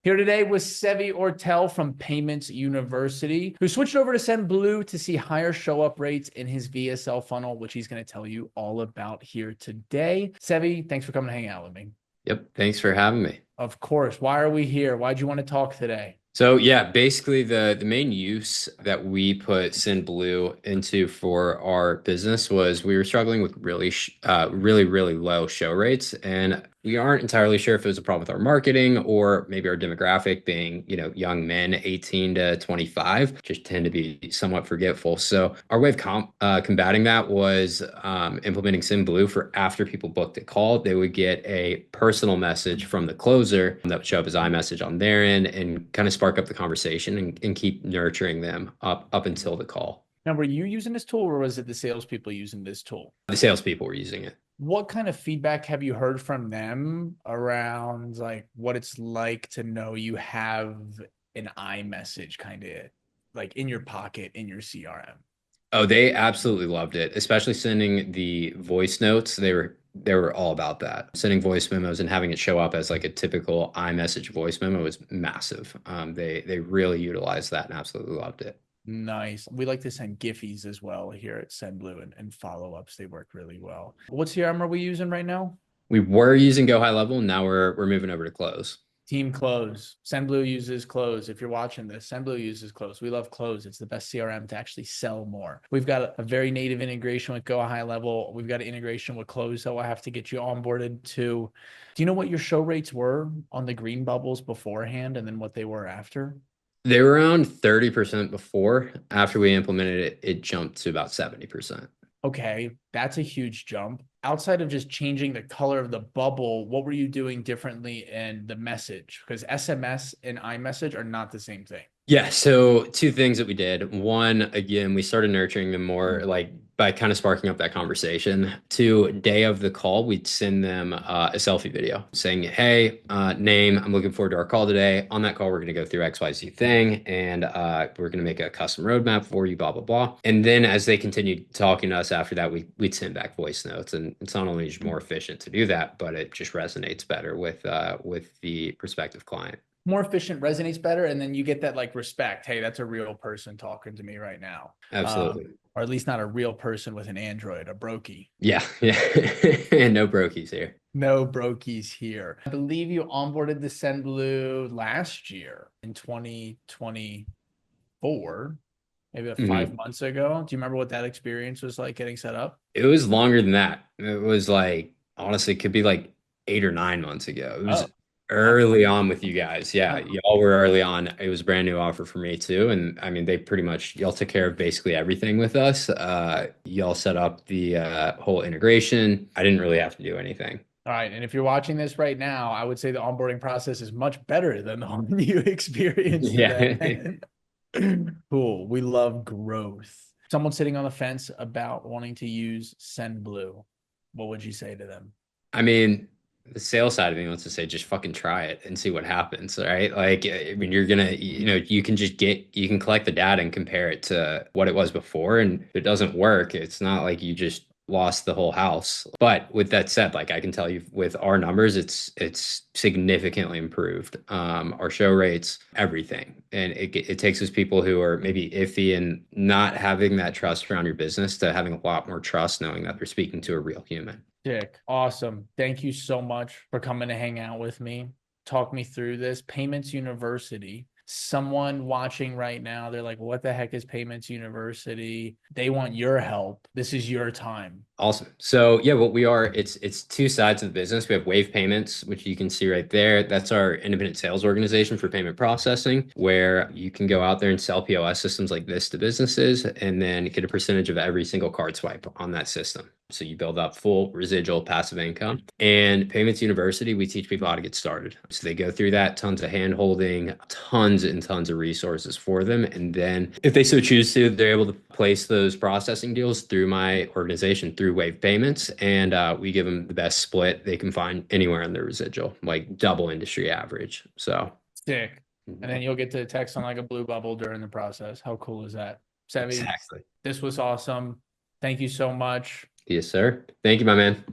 Here today with Sevi Ortel from Payments University, who switched over to Sendblue to see higher show up rates in his VSL funnel, which he's going to tell you all about here today. Sevi, thanks for coming to hang out with me. Yep. Thanks for having me. Of course. Why are we here? Why'd you want to talk today? So yeah, basically the main use that we put Sendblue into for our business was we were struggling with really low show rates, and we aren't entirely sure if it was a problem with our marketing or maybe our demographic being, young men 18 to 25 just tend to be somewhat forgetful. So our way of combating that was implementing Sendblue for after people booked a call, they would get a personal message from the closer that would show up as iMessage on their end and kind of spark up the conversation and keep nurturing them up until the call. Now, were you using this tool or was it the salespeople using this tool? The salespeople were using it. What kind of feedback have you heard from them around like what it's like to know you have an iMessage kind of like in your pocket in your CRM? Oh, they absolutely loved it, especially sending the voice notes. They were all about that. Sending voice memos and having it show up as like a typical iMessage voice memo was massive. They really utilized that and absolutely loved it. Nice. We like to send Giphies as well here at Sendblue and follow-ups. They work really well. What CRM are we using right now? We were using Go High Level, and now we're moving over to Close. Team Close. Sendblue uses Close. If you're watching this, Sendblue uses Close. We love Close. It's the best CRM to actually sell more. We've got a very native integration with Go High Level. We've got an integration with Close that we'll have to get you onboarded to. Do you know what your show rates were on the green bubbles beforehand and then what they were after? They were around 30% before. After we implemented it, it jumped to about 70%. Okay, that's a huge jump. Outside of just changing the color of the bubble, what were you doing differently in the message? Because SMS and iMessage are not the same thing. Yeah, so two things that we did. One, again, we started nurturing them more like by kind of sparking up that conversation. Two, day of the call, we'd send them a selfie video saying, hey, name, I'm looking forward to our call today. On that call, we're going to go through XYZ thing and we're going to make a custom roadmap for you, blah, blah, blah. And then as they continued talking to us after that, we'd send back voice notes. And it's not only just more efficient to do that, but it just resonates better with the prospective client. More efficient, resonates better, and then you get that like respect. Hey, that's a real person talking to me right now. Absolutely. Or at least not a real person with an Android, a brokey. Yeah, yeah. And no brokies here. No brokies here. I believe you onboarded the Sendblue last year in 2024, maybe Mhm. 5 months ago. Do you remember what that experience was like getting set up? It was longer than that. It was like, honestly, it could be like 8 or 9 months ago. It was Oh, wow. early on with you guys. Yeah, y'all were early on. It was a brand new offer for me too. And I mean, they pretty much, y'all took care of basically everything with us. Y'all set up the whole integration. I didn't really have to do anything. All right. And if you're watching this right now, I would say the onboarding process is much better than the one you experienced Yeah. then. Cool. We love growth. Someone sitting on the fence about wanting to use Sendblue. What would you say to them? I mean, the sales side of me wants to say just fucking try it and see what happens, right? Like, I mean, you're gonna, you can collect the data and compare it to what it was before, and if it doesn't work, it's not like you just lost the whole house. But with that said, like I can tell you with our numbers, it's significantly improved. Our show rates, everything, and it takes us people who are maybe iffy and not having that trust around your business to having a lot more trust, knowing that they're speaking to a real human. Dick, awesome. Thank you so much for coming to hang out with me. Talk me through this. Payments University. Someone watching right now, they're like, what the heck is Payments University? They want your help. This is your time. Awesome. So yeah, what we are, it's two sides of the business. We have Wave Payments, which you can see right there. That's our independent sales organization for payment processing, where you can go out there and sell POS systems like this to businesses and then get a percentage of every single card swipe on that system. So you build up full residual passive income. And Payments University, we teach people how to get started. So they go through that, tons of hand holding, tons and tons of resources for them. And then if they so choose to, they're able to place those processing deals through my organization, through Wave Payments. And we give them the best split they can find anywhere in their residual, like double industry average. So Sick. And then you'll get to text on like a blue bubble during the process. How cool is that? Sevi, exactly. this was awesome. Thank you so much. Yes, sir. Thank you, my man.